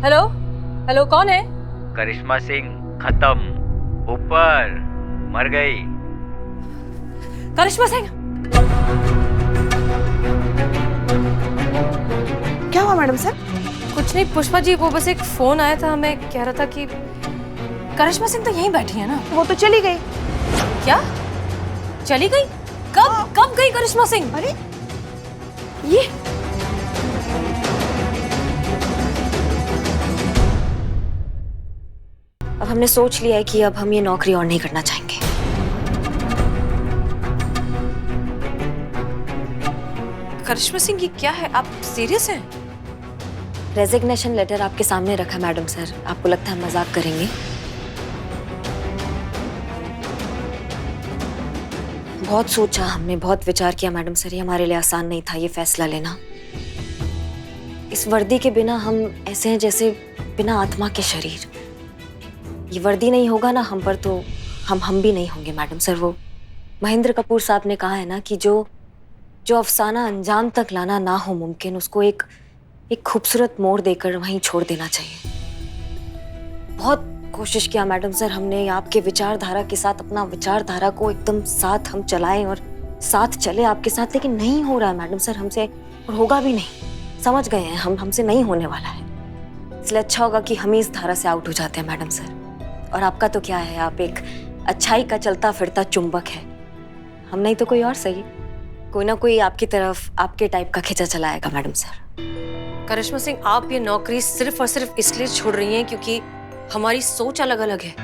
Hello hello, कौन है? करिश्मा सिंह खत्म, ऊपर, मर गई। करिश्मा सिंह? क्या हुआ मैडम सर? कुछ नहीं पुष्पा जी, वो बस एक फोन आया था, हमें कह रहा था कि करिश्मा सिंह तो यहीं बैठी है ना। वो तो चली गई। क्या चली गई? कब कब गई करिश्मा सिंह? अरे ये अब हमने सोच लिया है कि अब हम ये नौकरी और नहीं करना चाहेंगे। करिश्मा सिंह ये क्या है? आप सीरियस हैं? रेजिग्नेशन लेटर आपके सामने रखा मैडम सर, आपको लगता है मजाक करेंगे? बहुत सोचा हमने, बहुत विचार किया मैडम सर, ये हमारे लिए आसान नहीं था ये फैसला लेना। इस वर्दी के बिना हम ऐसे हैं जैसे बिना आत्मा के शरीर। ये वर्दी नहीं होगा ना हम पर तो हम भी नहीं होंगे मैडम सर। वो महेंद्र कपूर साहब ने कहा है ना कि जो अफसाना अंजाम तक लाना ना हो मुमकिन, उसको एक खूबसूरत मोड़ देकर वहीं छोड़ देना चाहिए। बहुत कोशिश किया मैडम सर हमने, आपके विचारधारा के साथ अपना विचारधारा को एकदम साथ हम चलाएं और साथ चले आपके साथ, लेकिन नहीं हो रहा है मैडम सर हमसे, और होगा भी नहीं। समझ गए हैं हमसे नहीं होने वाला है। इसलिए अच्छा होगा कि हम ही इस धारा से आउट हो जाते हैं मैडम सर। और आपका तो क्या है, आप एक अच्छाई का चलता फिरता चुंबक है। हम नहीं तो कोई और सही, कोई ना कोई आपकी तरफ आपके टाइप का खिंचा चलाएगा मैडम सर। करिश्मा सिंह, आप ये नौकरी सिर्फ और सिर्फ इसलिए छोड़ रही हैं क्योंकि हमारी सोच अलग अलग है?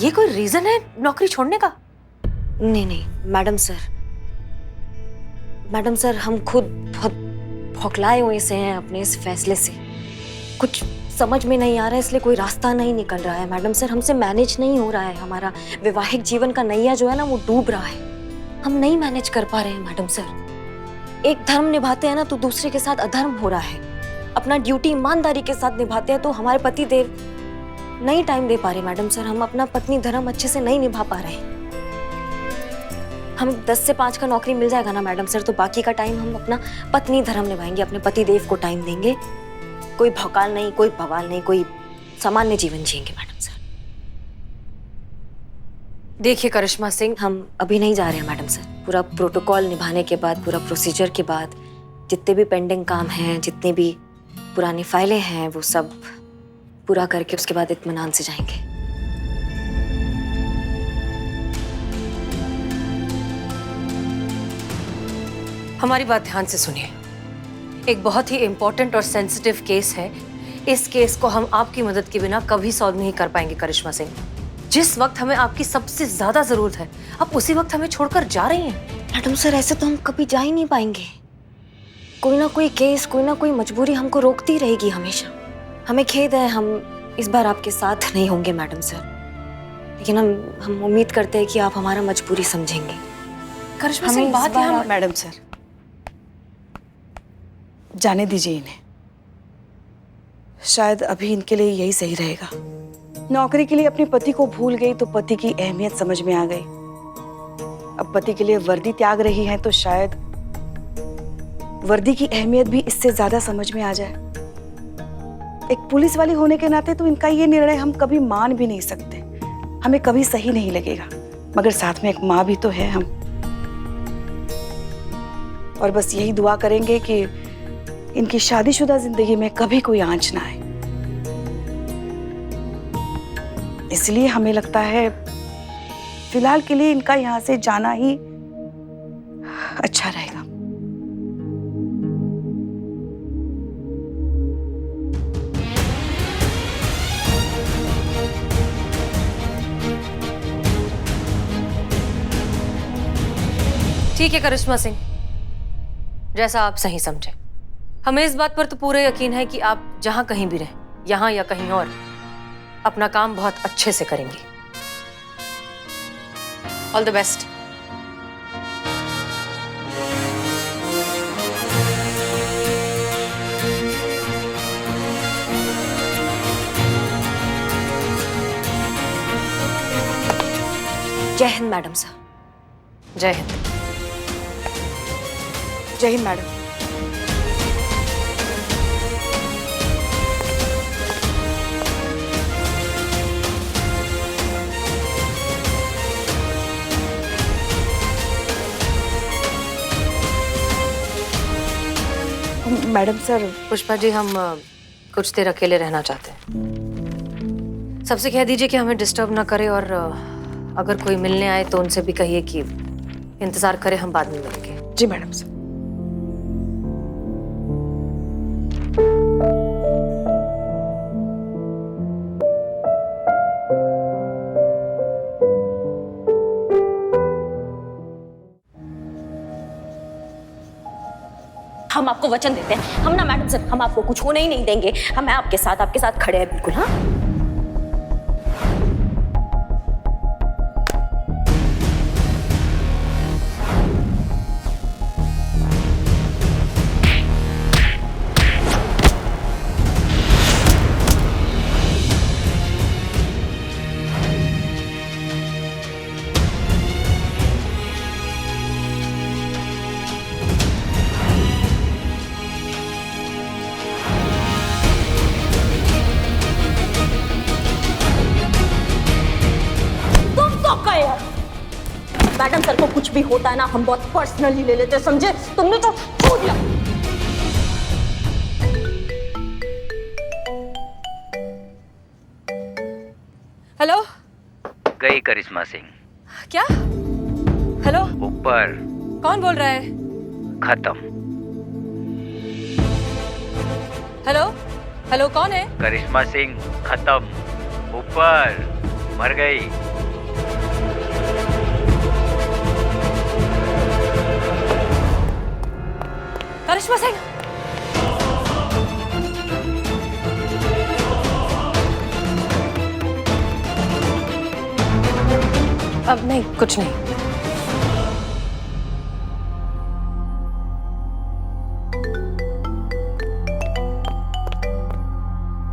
ये कोई रीजन है नौकरी छोड़ने का? नहीं मैडम सर हम खुद बहुत भौखलाए हुए से हैं अपने इस फैसले से। कुछ समझ में नहीं आ रहा है, इसलिए कोई रास्ता नहीं निकल रहा है मैडम सर, हमसे मैनेज नहीं हो रहा है। हमारा वैवाहिक जीवन का नैया जो है ना वो डूब रहा है, हम नहीं मैनेज कर पा रहे हैं मैडम सर। एक धर्म निभाते हैं ना तो दूसरे के साथ अधर्म हो रहा है। अपना ड्यूटी ईमानदारी के साथ निभाते हैं तो हमारे पति देव नहीं टाइम दे पा रहे मैडम सर। हम अपना पत्नी धर्म अच्छे से नहीं निभा पा रहे हैं। हम 10 से 5 का नौकरी मिल जाएगा ना मैडम सर, तो बाकी का टाइम हम अपना पत्नी धर्म निभाएंगे, अपने पति देव को टाइम देंगे। कोई भौकाल नहीं, कोई बवाल नहीं, कोई सामान्य जीवन जिएंगे मैडम सर। देखिए करिश्मा सिंह, हम अभी नहीं जा रहे हैं मैडम सर। पूरा प्रोटोकॉल निभाने के बाद, पूरा प्रोसीजर के बाद, जितने भी पेंडिंग काम हैं, जितनी भी पुरानी फाइलें हैं, वो सब पूरा करके उसके बाद इत्मीनान से जाएंगे। हमारी बात ध्यान से सुनिए। एक बहुत ही इंपॉर्टेंट और सेंसिटिव केस है। इस केस को हम आपकी मदद के बिना कभी सॉल्व नहीं कर पाएंगे करिश्मा सिंह। जिस वक्त हमें आपकी सबसे ज्यादा जरूरत है, आप उसी वक्त हमें छोड़कर जा रही हैं। मैडम सर ऐसे तो हम कभी जा ही नहीं पाएंगे। कोई ना कोई केस, कोई ना कोई मजबूरी हमको रोकती रहेगी हमेशा। हमें खेद है, हम इस बार आपके साथ नहीं होंगे मैडम सर, लेकिन हम उम्मीद करते हैं कि आप हमारा मजबूरी समझेंगे। करिश्मा सिंह, बात यहाँ मैडम सर जाने दीजिए इन्हें, शायद अभी इनके लिए यही सही रहेगा। नौकरी के लिए अपने पति को भूल गई तो पति की अहमियत समझ में आ गई। अब पति के लिए वर्दी त्याग रही है तो शायद वर्दी की अहमियत भी इससे ज्यादा समझ में आ जाए। एक पुलिस वाली होने के नाते तो इनका ये निर्णय हम कभी मान भी नहीं सकते, हमें कभी सही नहीं लगेगा, मगर साथ में एक माँ भी तो है हम। और बस यही दुआ करेंगे कि इनकी शादीशुदा जिंदगी में कभी कोई आंच ना आए। इसलिए हमें लगता है फिलहाल के लिए इनका यहाँ से जाना ही अच्छा रहेगा। ठीक है करिश्मा सिंह, जैसा आप सही समझे। हमें इस बात पर तो पूरा यकीन है कि आप जहां कहीं भी रहें, यहां या कहीं और, अपना काम बहुत अच्छे से करेंगी। All the best. जय हिंद मैडम सर। जय हिंद। जय हिंद madam. Madam sir, Pushpa ji, हम कुछ देर अकेले रहना चाहते हैं। सबसे कह दीजिए कि हमें डिस्टर्ब ना करे, और अगर कोई मिलने आए तो उनसे भी कहिए कि इंतजार करें, हम बाद में मिलेंगे। जी मैडम सर। हम आपको वचन देते हैं, हम ना मैडम सर, हम आपको कुछ होने ही नहीं देंगे। हम आपके साथ खड़े हैं बिल्कुल। हाँ, मैडम सर को कुछ भी होता है ना, हम बहुत पर्सनली ले लेते हैं, समझे? तुमने तो छू दिया। हेलो। गई करिश्मा सिंह। क्या? हेलो, ऊपर। कौन बोल रहा है? खत्म। हेलो हेलो, कौन है? करिश्मा सिंह खत्म, ऊपर, मर गई। करिश्मा सिंह? अब नहीं, कुछ नहीं।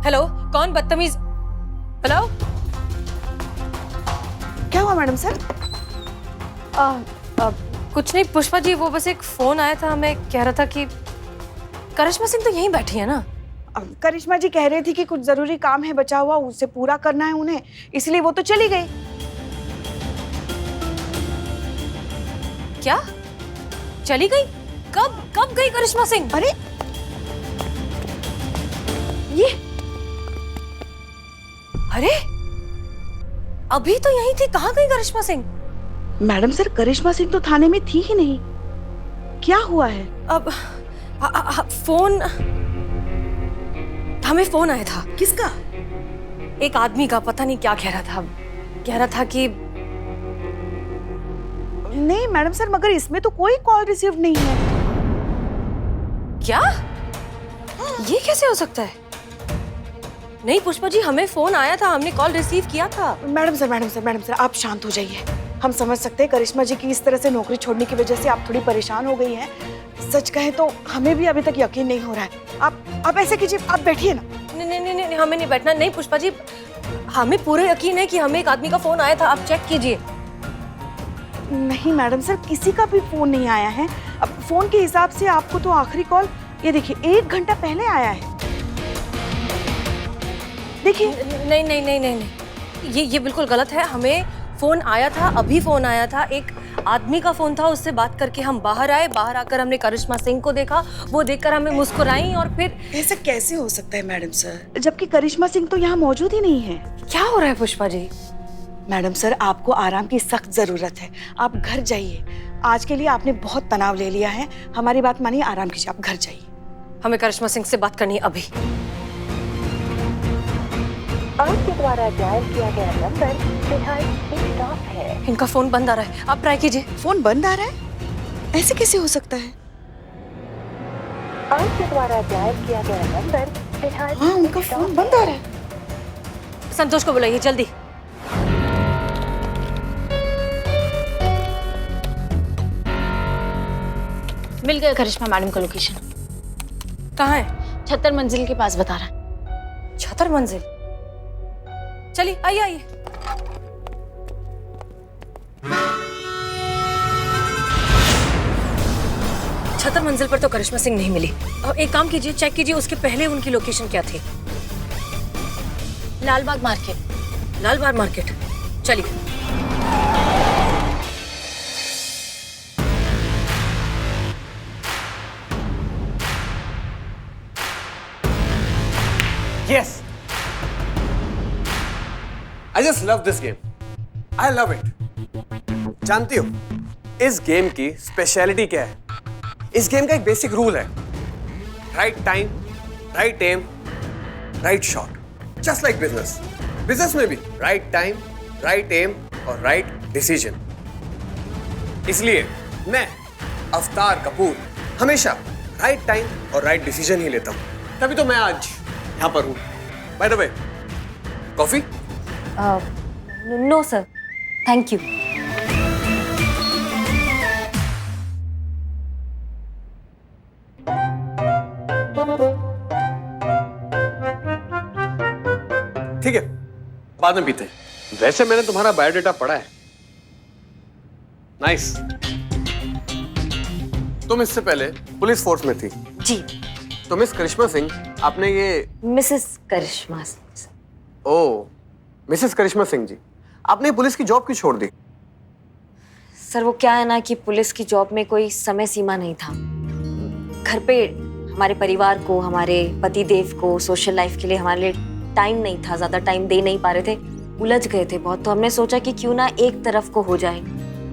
हेलो, कौन बदतमीज? हेलो, क्या हुआ मैडम सर? कुछ नहीं पुष्पा जी, वो बस एक फोन आया था, हमें कह रहा था कि करिश्मा सिंह तो यहीं बैठी है ना। करिश्मा जी कह रही थी कि कुछ जरूरी काम है बचा हुआ, उसे पूरा करना है उन्हें, इसलिए वो तो चली गई। क्या? चली गई? कब कब गई करिश्मा सिंह? अरे ये, अरे अभी तो यहीं थी, कहाँ गई करिश्मा सिंह? मैडम सर, करिश्मा सिंह तो थाने में थी ही नहीं। क्या हुआ है? अब फोन, हमें फोन आया था। किसका? एक आदमी का, पता नहीं क्या कह रहा था। कह रहा था कि नहीं मैडम सर, मगर इसमें तो कोई कॉल रिसीव नहीं है। क्या? ये कैसे हो सकता है? नहीं पुष्पा जी, हमें फोन आया था, हमने कॉल रिसीव किया था। मैडम सर, आप शांत हो जाइए। हम समझ सकते हैं करिश्मा जी की इस तरह से नौकरी छोड़ने की वजह से आप थोड़ी परेशान हो गई हैं। सच कहें तो हमें भी अभी तक यकीन नहीं हो रहा है। आप ऐसे कीजिए, आप बैठिए ना। नहीं, हमें नहीं बैठना। नहीं पुष्पा जी, हमें पूरा यकीन है कि हमें एक आदमी का फोन आया था, आप चेक कीजिए। नहीं मैडम सर, किसी का भी फोन नहीं आया है। अब फोन के हिसाब से आपको तो आखिरी कॉल, ये देखिए, 1 घंटा पहले आया है। देखिए। नहीं, ये बिल्कुल गलत है। हमें फोन आया था, अभी फोन आया था, एक आदमी का फोन था, उससे बात करके हम बाहर आए। बाहर आकर हमने करिश्मा सिंह को देखा, वो देखकर हमें मुस्कुराई, और फिर ऐसा कैसे हो सकता है मैडम सर, जबकि करिश्मा सिंह तो यहाँ मौजूद ही नहीं है। क्या हो रहा है पुष्पा जी? मैडम सर, आपको आराम की सख्त जरूरत है, आप घर जाइए। आज के लिए आपने बहुत तनाव ले लिया है, हमारी बात मानिए, आराम कीजिए, आप घर जाइए। हमें करिश्मा सिंह से बात करनी है अभी। आपके द्वारा डायल किया गया नंबर फिलहाल स्विच ऑफ है। इनका फोन बंद आ रहा है, आप ट्राई कीजिए। फोन बंद आ रहा है? ऐसे कैसे हो सकता है? आपके द्वारा डायल किया गया नंबर फिलहाल हाँ, उनका फोन बंद आ रहा है। संतोष को बुलाइए जल्दी। मिल गया करिश्मा मैडम का लोकेशन। कहाँ है? 76 मंजिल के पास बता रहा है। 76 मंजिल? चलिए आइए। छतर मंजिल पर तो करिश्मा सिंह नहीं मिली। एक काम कीजिए, चेक कीजिए उसके पहले उनकी लोकेशन क्या थी। लालबाग मार्केट। लालबाग मार्केट, चलिए। Yes. I just love this game. I love it. जानती हो इस गेम की स्पेशलिटी क्या है? इस गेम का एक बेसिक रूल है, right time, right aim, right shot. Just like business, business में भी राइट टाइम, राइट एम और राइट डिसीजन। इसलिए मैं अवतार कपूर हमेशा राइट टाइम और राइट डिसीजन ही लेता हूं। तभी तो मैं आज यहां पर हूं। By the way, coffee? No sir, thank you. ठीक है, बाद में पीते हैं। वैसे मैंने तुम्हारा बायोडेटा पढ़ा है। नाइस। तुम इससे पहले पुलिस फोर्स में थी। जी। तो मिस करिश्मा सिंह, आपने ये मिसेस करिश्मा। ओ, मिसेस करिश्मा सिंह जी, आपने पुलिस की जॉब क्यों छोड़ दी? सर वो क्या है ना कि पुलिस की जॉब में कोई समय सीमा नहीं था। घर पे हमारे परिवार को, हमारे पति देव को, सोशल लाइफ के लिए हमारे लिए टाइम नहीं था, ज्यादा टाइम दे नहीं पा रहे थे, उलझ गए थे बहुत। तो हमने सोचा कि क्यों ना एक तरफ को हो जाए,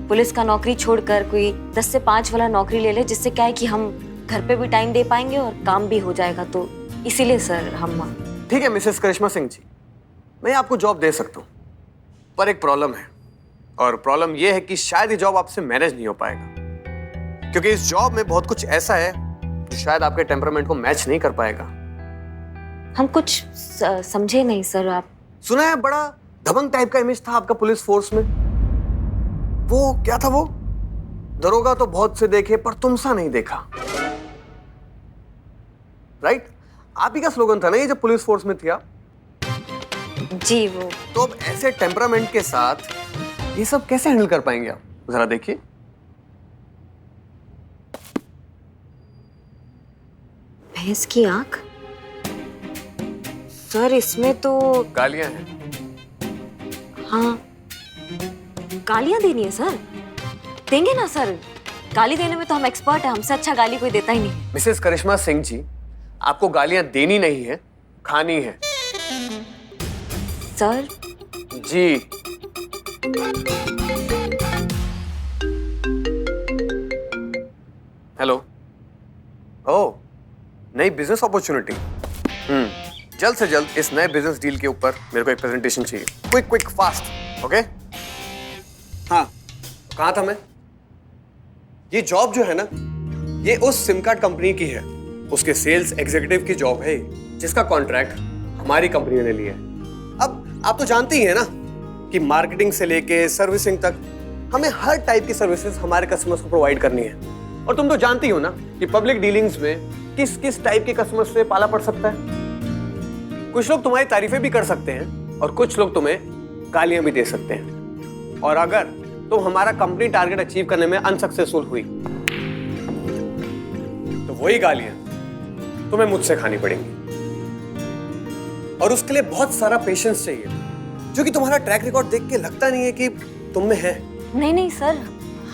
पुलिस का नौकरी छोड़कर कोई 10 से 5 वाला नौकरी ले ले, जिससे क्या है कि हम घर पे भी टाइम दे पाएंगे और काम भी हो जाएगा। तो इसीलिए सर हम। ठीक है मिसेस करिश्मा सिंह जी, मैं आपको जॉब दे सकता हूँ, पर एक प्रॉब्लम है। और प्रॉब्लम यह है कि शायद ये जॉब आपसे मैनेज नहीं हो पाएगा, क्योंकि इस जॉब में बहुत कुछ ऐसा है जो शायद आपके टेम्परामेंट को मैच नहीं कर पाएगा। हम कुछ समझे नहीं सर। आप सुना है बड़ा दबंग टाइप का इमेज था आपका पुलिस फोर्स में। वो क्या था? वो दरोगा तो बहुत से देखे पर तुमसा नहीं देखा, राइट? आप ही का स्लोगन था ना ये जब पुलिस फोर्स में थी आप? जी। वो तो अब ऐसे टेम्परामेंट के साथ ये सब कैसे हैंडल कर पाएंगे आप? जरा देखिए। भैंस की आंख? सर इसमें तो गालियां हैं। हाँ, गालियां देनी है सर? देंगे ना सर, गाली देने में तो हम एक्सपर्ट हैं, हमसे अच्छा गाली कोई देता ही नहीं। मिसेस करिश्मा सिंह जी, आपको गालियां देनी नहीं है, खानी है। सर जी। हेलो। ओह, नई बिजनेस अपॉर्चुनिटी। जल्द से जल्द इस नए बिजनेस डील के ऊपर मेरे को एक प्रेजेंटेशन चाहिए। Quick quick fast. ओके? हाँ, कहाँ था मैं? ये जॉब जो है ना, ये उस सिम कार्ड कंपनी की है, उसके सेल्स एग्जीक्यूटिव की जॉब है, जिसका कॉन्ट्रैक्ट हमारी कंपनी ने लिया है। अब आप तो जानती ही है ना कि मार्केटिंग से लेके सर्विसिंग तक हमें हर टाइप की सर्विसेज हमारे कस्टमर्स को प्रोवाइड करनी है। और तुम तो जानती हो ना कि पब्लिक डीलिंग्स में किस किस टाइप के कस्टमर्स से पाला पड़ सकता है। कुछ लोग तुम्हारी तारीफें भी कर सकते हैं और कुछ लोग तुम्हें गालियां भी दे सकते हैं। और अगर तुम हमारा कंपनी टारगेट अचीव करने में अनसक्सेसफुल हुई तो वही गालियां तुम्हें मुझसे खानी पड़ेंगी। और उसके लिए बहुत सारा पेशेंस चाहिए, जो कि तुम्हारा ट्रैक रिकॉर्ड देख के लगता नहीं है कि तुम में है। नहीं नहीं सर,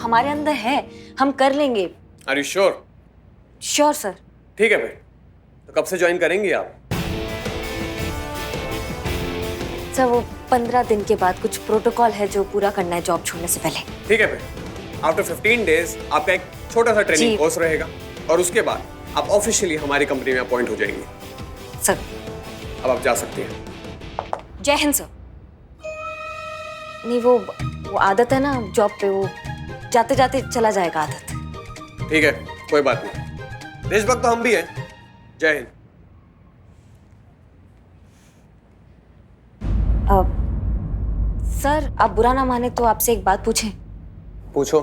हमारे अंदर है, हम कर लेंगे। Are you sure? Sure sir. ठीक है फिर, तो कब से ज्वाइन करेंगी आप? सर वो 15 दिन के बाद कुछ प्रोटोकॉल है जो पूरा करना है जॉब छोड़ने से पहले। ठीक है फिर, आफ्टर 15 डेज आपका एक छोटा सा ट्रेनिंग कोर्स रहेगा और उसके बाद आप ऑफिशियली हमारी कंपनी में अपॉइंट हो जाएंगे। सर अब आप जा सकती हैं। जय हिंद सर। नहीं वो आदत है ना जॉब पे, वो जाते जाते चला जाएगा आदत। ठीक है, कोई बात नहीं, देशभक्त तो हम भी हैं। जय हिंद। सर आप बुरा ना माने तो आपसे एक बात पूछें? पूछो।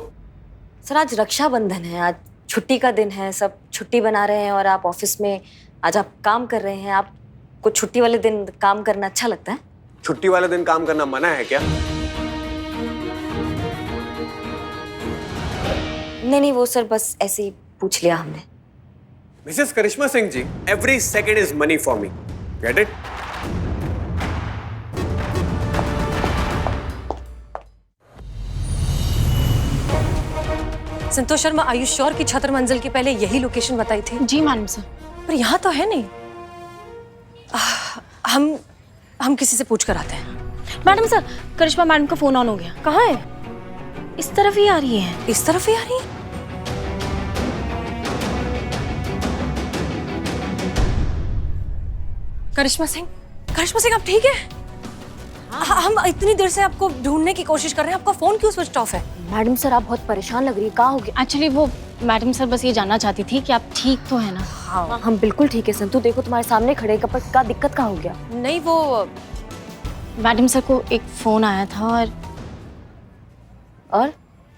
सर आज रक्षाबंधन है, आज छुट्टी का दिन है, सब छुट्टी बना रहे हैं और आप ऑफिस में आज आप काम कर रहे हैं। आपको छुट्टी वाले दिन काम करना अच्छा लगता है? छुट्टी वाले दिन काम करना मना है क्या? नहीं वो सर बस ऐसे ही पूछ लिया हमने। Mrs Karishma Singh ji, every second is money for me, get it? Santosh Sharma, Ayush श्योर की छतर मंजिल के पहले यही लोकेशन बताई थी? जी मैडम सर। पर यहाँ तो है नहीं। हम किसी से पूछ कर आते हैं। मैडम सर, करिश्मा मैडम का फोन ऑन हो गया। कहाँ है? इस तरफ ही आ रही है। इस तरफ ही आ रही है? करिश्मा सिंह आप ठीक है? हम इतनी देर से आपको ढूंढने की कोशिश कर रहे हैं, आपका फोन क्यों स्विच ऑफ है? मैडम सर आप बहुत परेशान लग रही है, कहाँ हो गया? एक्चुअली वो मैडम सर बस ये जानना चाहती थी कि आप ठीक तो है ना। हाँ हम बिल्कुल ठीक है संतु, देखो तुम्हारे सामने खड़े हैं, पर क्या दिक्कत कहाँ हो गया? नहीं वो मैडम सर को एक फोन आया था और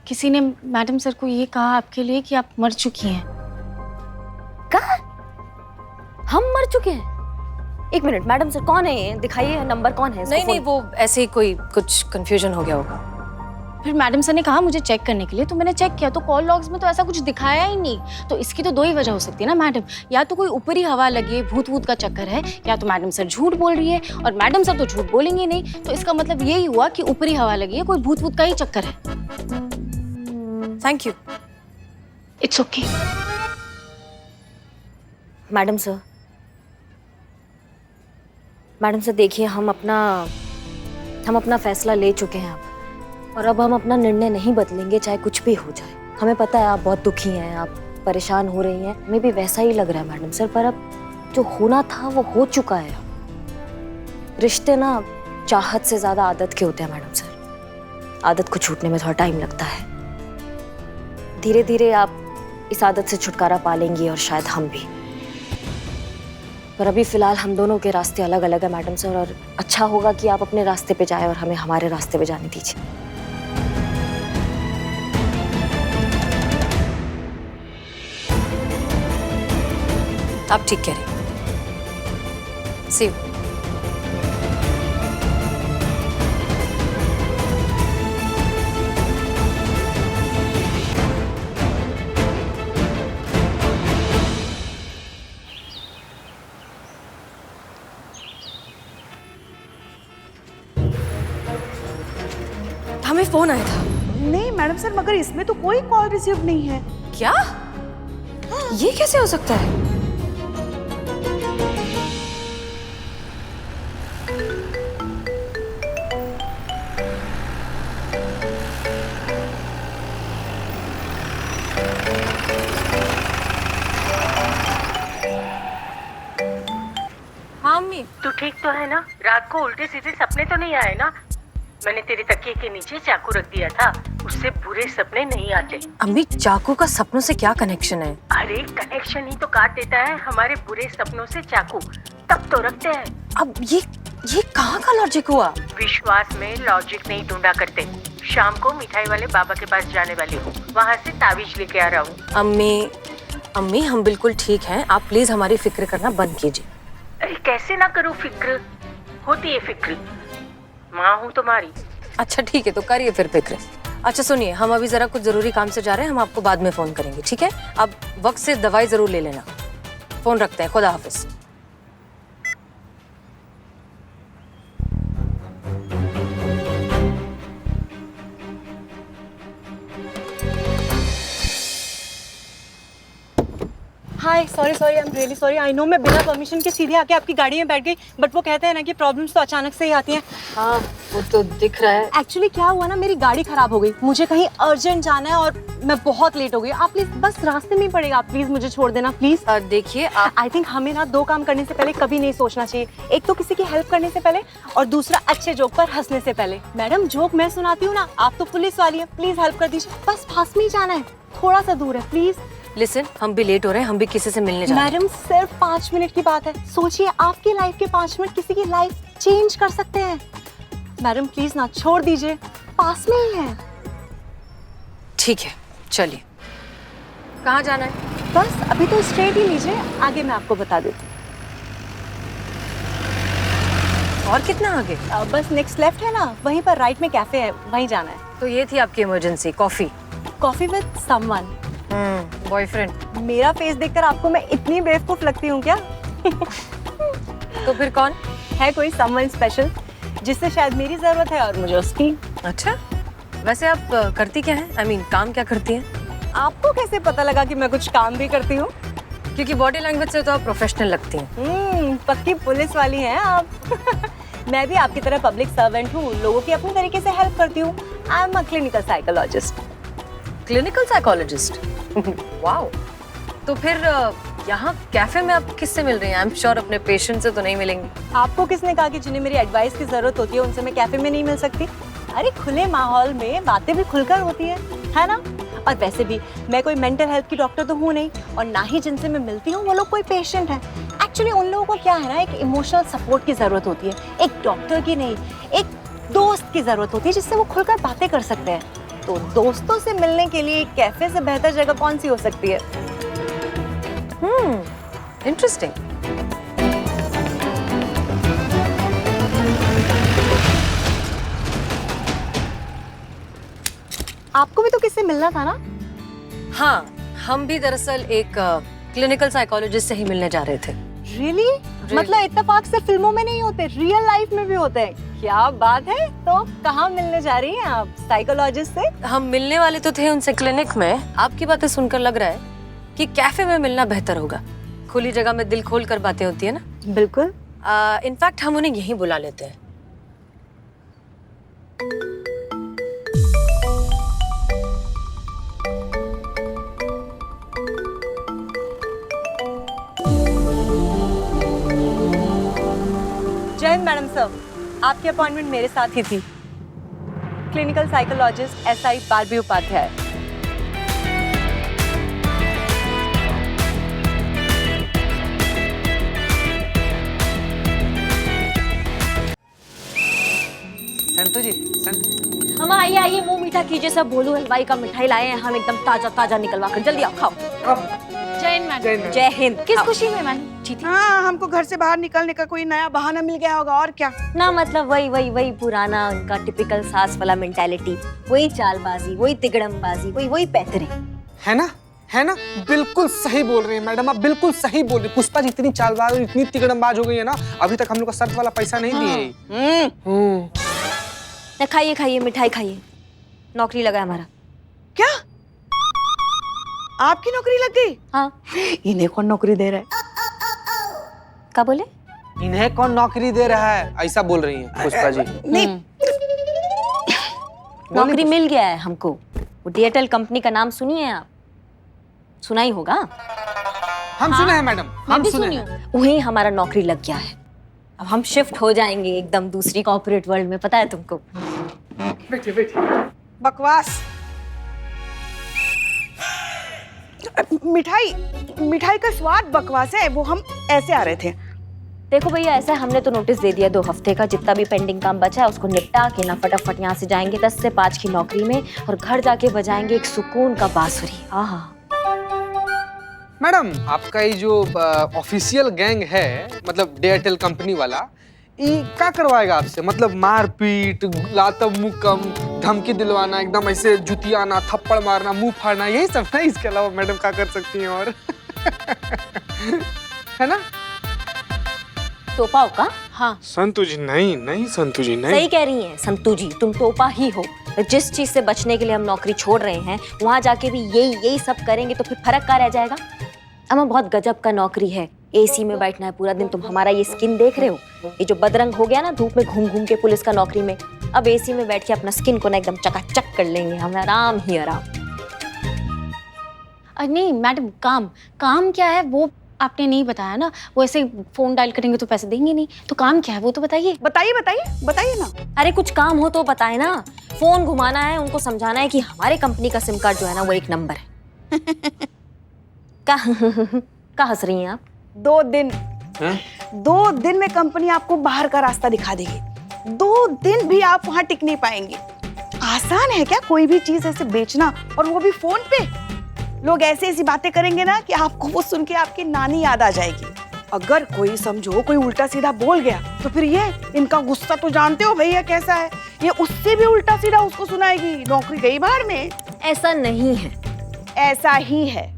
किसी ने मैडम सर को ये कहा आपके लिए कि आप मर चुकी हैं। कहा हम मर चुके हैं? एक मिनट, मैडम सर कौन है ये? दिखाइए नंबर, कौन है? नहीं वो ऐसे ही कोई कुछ कंफ्यूजन हो गया होगा। फिर मैडम सर ने कहा मुझे चेक करने के लिए, तो मैंने चेक किया तो कॉल लॉग्स में तो ऐसा कुछ दिखाया ही नहीं। तो इसकी तो दो ही वजह हो सकती है ना मैडम, या तो कोई ऊपरी हवा लगी है, भूत वूत का चक्कर है, या तो मैडम सर झूठ बोल रही है, और मैडम सर तो झूठ बोलेंगे नहीं, तो इसका मतलब यही हुआ कि ऊपरी हवा लगी है, कोई भूत वूत का ही चक्कर है। Thank you. It's okay. Madam sir देखिए, हम अपना फैसला ले चुके हैं अब, और अब हम अपना निर्णय नहीं बदलेंगे चाहे कुछ भी हो जाए। हमें पता है आप बहुत दुखी हैं, आप परेशान हो रही हैं, हमें भी वैसा ही लग रहा है मैडम सर, पर अब जो होना था वो हो चुका है। रिश्ते ना चाहत से ज्यादा आदत के होते हैं मैडम सर, आदत को छूटने में थोड़ा टाइम लगता है। धीरे धीरे आप इस आदत से छुटकारा पा लेंगी, और शायद हम भी। पर अभी फिलहाल हम दोनों के रास्ते अलग अलग है मैडम सर, और अच्छा होगा कि आप अपने रास्ते पे जाएं और हमें हमारे रास्ते पे जाने दीजिए। आप ठीक कह रही हैं। See you। हमें फोन आया था। नहीं मैडम सर, मगर इसमें तो कोई कॉल रिसीव नहीं है। क्या? ये कैसे हो सकता है? हाँ अम्मी। तू ठीक तो है ना? रात को उल्टे सीधे सपने तो नहीं आए ना? मैंने तेरे तकिए के नीचे चाकू रख दिया था, उससे बुरे सपने नहीं आते। अम्मी चाकू का सपनों से क्या कनेक्शन है? अरे कनेक्शन ही तो काट देता है हमारे बुरे सपनों से चाकू, तब तो रखते हैं। अब ये कहाँ का लॉजिक हुआ? विश्वास में लॉजिक नहीं ढूंढा करते। शाम को मिठाई वाले बाबा के पास जाने वाली हूँ, वहाँ से तावीज लेके आ रहा हूँ। अम्मी हम बिल्कुल ठीक हैं, आप प्लीज हमारी फिक्र करना बंद कीजिए। अरे कैसे ना करूँ फिक्र, होती है फिक्र, माँ हूँ तुम्हारी। अच्छा ठीक है, तो करिए फिर फिक्र। अच्छा सुनिए, हम अभी जरा कुछ जरूरी काम से जा रहे हैं, हम आपको बाद में फोन करेंगे, ठीक है? अब वक्त से दवाई जरूर ले लेना। फोन रखते हैं, खुदा हाफिज। Hi, sorry I am really sorry. I know मैं बिना परमिशन के सीधे आके आपकी गाड़ी में बैठ गई, बट वो कहते हैं ना कि प्रॉब्लम्स तो अचानक से ही आती हैं। हाँ वो तो दिख रहा है। एक्चुअली क्या हुआ ना, मेरी गाड़ी खराब हो गई, मुझे कहीं अर्जेंट जाना है और मैं बहुत लेट हो गई। आप प्लीज बस रास्ते में ही पड़ेगा, आप प्लीज मुझे छोड़ देना प्लीज। देखिए आई थिंक हमें ना दो काम करने से पहले कभी नहीं सोचना चाहिए, एक तो किसी की हेल्प करने से पहले, और दूसरा अच्छे जोक पर हंसने से पहले। मैडम जोक मैं सुनाती हूँ ना, आप तो पुलिस वाली है, प्लीज हेल्प कर दीजिए। बस पास में ही जाना है, थोड़ा सा दूर है प्लीज। लिसन, हम भी लेट हो रहे हैं, हम भी किसी से मिलने जा रहे हैं। मैडम सिर्फ 5 मिनट की बात है, सोचिए आपकी लाइफ के 5 मिनट किसी की लाइफ चेंज कर सकते हैं। मैडम प्लीज ना, छोड़ दीजिए, पास में ही है। ठीक है चलिए। कहाँ जाना है? बस अभी तो स्ट्रेट ही लीजिए, आगे मैं आपको बता देती हूँ। और कितना आगे? बस नेक्स्ट लेफ्ट है ना, वहीं पर राइट में कैफे है, वहीं जाना है। तो ये थी आपकी emergency coffee? Coffee with someone. Boyfriend? मेरा फेस देखकर आपको मैं इतनी बेवकूफ लगती हूँ क्या? तो फिर कौन है? कोई समवन स्पेशल जिससे शायद मेरी जरूरत है और मुझे उसकी। अच्छा, वैसे आप करती क्या है? I mean, काम क्या करती हैं? आपको कैसे पता लगा कि मैं कुछ काम भी करती हूँ? क्योंकि बॉडी लैंग्वेज से तो आप प्रोफेशनल लगती हैं। पक्की पुलिस वाली हैं आप। मैं भी आपकी तरह पब्लिक सर्वेंट हूँ, लोगों की अपने तरीके से हेल्प करती हूँ। I am a clinical psychologist. Clinical psychologist? Wow. तो फिर यहाँ कैफे में आप किससे मिल रही हैं? आई एम श्योर अपने पेशेंट से तो नहीं मिलेंगी। आपको किसने कहा कि जिन्हें मेरी एडवाइस की जरूरत होती है उनसे मैं कैफे में नहीं मिल सकती? अरे खुले माहौल में बातें भी खुलकर होती है ना? और वैसे भी मैं कोई मेंटल हेल्थ की डॉक्टर तो हूँ नहीं, और ना ही जिनसे मैं मिलती हूँ वो लोग कोई पेशेंट है। एक्चुअली उन लोगों को क्या है ना, एक इमोशनल सपोर्ट की जरूरत होती है, एक डॉक्टर की नहीं, एक दोस्त की जरूरत होती है जिससे वो खुलकर बातें कर सकते हैं। तो दोस्तों से मिलने के लिए कैफे से बेहतर जगह कौन सी हो सकती है? इंटरेस्टिंग। आपको भी तो किससे मिलना था ना? हाँ, हम भी दरअसल एक क्लिनिकल साइकोलॉजिस्ट से ही मिलने जा रहे थे। रियली? मतलब इत्तेफाक से फिल्मों में नहीं होते, रियल लाइफ में भी होते हैं। क्या बात है। तो कहाँ मिलने जा रही हैं आप साइकोलॉजिस्ट से? हम मिलने वाले तो थे उनसे क्लिनिक में। आपकी बातें सुनकर लग रहा है कि कैफे में मिलना बेहतर होगा। खुली जगह में दिल खोल कर बातें होती है ना। बिल्कुल। इनफैक्ट हम उन्हें यहीं बुला लेते हैं। जय हिंद मैडम सर, आपकी अपॉइंटमेंट मेरे साथ ही थी। Clinical psychologist SI Barbie Upadhyay. Santu ji, संतु। हम आइए आइए, मुंह मीठा कीजिए। सब भोलू हलवाई का मिठाई लाए हैं हम, एकदम ताजा ताजा निकलवा कर। जल्दी आओ, खाओ। जय हिंद मैडम। जय हिंद। किस खाओ। खुशी में मैडम? जीती। हाँ, हमको घर से बाहर निकलने का कोई नया बहाना मिल गया होगा, और क्या। ना मतलब वही पुराना उनका टिपिकल सास वाला मेंटालिटी, वही चालबाजी, वही तिगड़मबाजी, वही पैतरे। है ना, है ना? बिल्कुल सही बोल रही है मैडम, आप बिल्कुल सही बोल रही है। पुष्पा जी इतनी चालबाज और इतनी तिगड़मबाज हो गई है ना, अभी तक हम लोग का शर्त वाला पैसा नहीं दिए। खाइए खाइए, मिठाई खाइए। नौकरी लगा हमारा। क्या आपकी नौकरी लग गई? हाँ। इन्हें कौन नौकरी दे रहा है? क्या बोले? इन्हें कौन नौकरी दे रहा है, ऐसा बोल रही है पुष्पा जी। नहीं, नौकरी मिल गया है हमको। वो DHL कंपनी का नाम सुनिए आप? सुना ही होगा। हम सुने हैं मैडम, हम सुने हैं। वहीं हमारा नौकरी लग गया है। अब हम शिफ्ट हो जाएंगे एकदम दूसरी कॉर्पोरेट वर्ल्ड में, पता है तुमको। बकवास। मिठाई का स्वाद बकवास है, वो हम ऐसे आ रहे थे। देखो भैया, ऐसा हमने तो नोटिस दे दिया 2 हफ्ते का। जितना भी पेंडिंग काम बचा है उसको निपटा के ना फटाफट यहाँ से जाएंगे 10 से 5 की नौकरी में, और घर जाके बजाएंगे एक सुकून का बांसुरी। आहा। मैडम, आपका ये जो ऑफिशियल गैंग है, मतलब DHL कंपनी वाला, ये क्या करवाएगा आपसे? मतलब मारपीट, लातम मुक्कम, धमकी दिलवाना, एकदम ऐसे जुतियाना, थप्पड़ मारना, मुंह फाड़ना, यही सब ना? इसके अलावा मैडम क्या कर सकती हैं और? है ना? तोपा हो का? हाँ। संतु जी नहीं, नहीं संतु जी नहीं। सही कह रही हैं संतु जी, तुम तोपा ही हो। जिस चीज से बचने के लिए हम नौकरी छोड़ रहे हैं, वहां जाके भी यही सब करेंगे तो फिर फर्क क्या रह जाएगा? अम्मा, बहुत गजब का नौकरी है। AC में बैठना है पूरा दिन। तुम हमारा ये स्किन देख रहे हो? ये जो बदरंग हो गया ना धूप में घूम घूम के पुलिस का नौकरी में, अब AC में बैठ के अपना स्किन को ना एकदम चकाचक कर लेंगे हम, आराम ही आराम। नहीं मैडम, काम क्या है वो आपने नहीं बताया ना। वो ऐसे फोन डायल करेंगे तो पैसे देंगे नहीं, तो काम क्या है वो तो बताइए। बताइए ना। अरे कुछ काम हो तो बताए ना। फोन घुमाना है, उनको समझाना है कि हमारे कंपनी का सिम कार्ड जो है ना वो 1 नंबर है। क्या हंस रही हैं आप? 2 दिन में कंपनी आपको बाहर का रास्ता दिखा देगी। 2 दिन भी आप वहां टिक नहीं पाएंगे। आसान है क्या कोई भी चीज ऐसे बेचना, और वो भी फोन पे? लोग ऐसी बातें करेंगे ना कि आपको वो सुन के आपकी नानी याद आ जाएगी। अगर कोई समझो कोई उल्टा सीधा बोल गया तो फिर ये इनका गुस्सा तो जानते हो भैया कैसा है, ये उससे भी उल्टा सीधा उसको सुनाएगी। नौकरी गई बाहर में। ऐसा नहीं है। ऐसा ही है।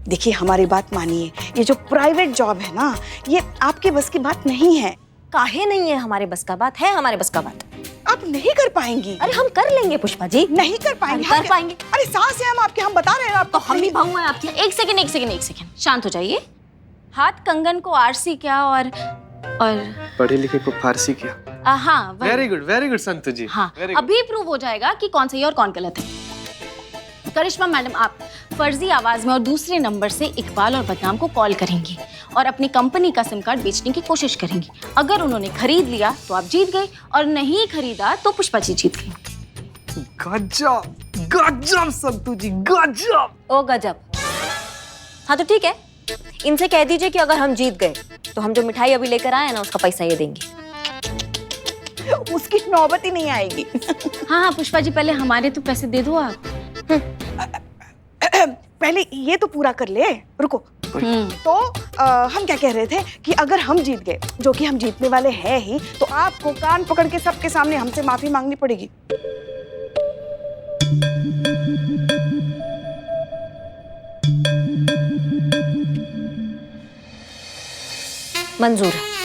देखिए हमारी बात मानिए, ये जो प्राइवेट जॉब है ना, ये आपके बस की बात नहीं है। काहे नहीं है हमारे बस का बात? है हमारे बस का बात। आप नहीं कर पाएंगी। अरे हम कर लेंगे पुष्पा जी। नहीं कर पाएंगे। अरे कर पाएंगे। अरे सास है हम आपके, हम बता रहे हैं आपको। तो हम ही बहू हैं आपकी। एक सेकंड, शांत हो जाइए। हाथ कंगन को आरसी क्या और पढ़े लिखे को फारसी क्या? हाँ वेरी गुड संतु जी। हाँ Very good. अभी प्रूव हो जाएगा कि कौन सही और कौन गलत है। करिश्मा मैडम, आप फर्जी आवाज में और दूसरे नंबर से इकबाल और बदनाम को कॉल करेंगी और अपनी कंपनी का सिम कार्ड बेचने की कोशिश करेंगी। अगर उन्होंने खरीद लिया तो आप जीत गए और नहीं खरीदा तो पुष्पा जी जीत गई। गजब गजब संतु जी, गजब। ओ गजब। हाँ तो ठीक है, इनसे कह दीजिए कि अगर हम जीत गए तो हम जो मिठाई अभी लेकर आए हैं ना उसका पैसा ये देंगे। उसकी नौबत ही नहीं आएगी। हाँ पुष्पा जी, पहले हमारे तो पैसे दे दो आप। पहले ये तो पूरा कर ले, रुको। तो हम क्या कह रहे थे कि अगर हम जीत गए, जो कि हम जीतने वाले हैं ही, तो आपको कान पकड़ के सबके सामने हमसे माफी मांगनी पड़ेगी। मंजूर है।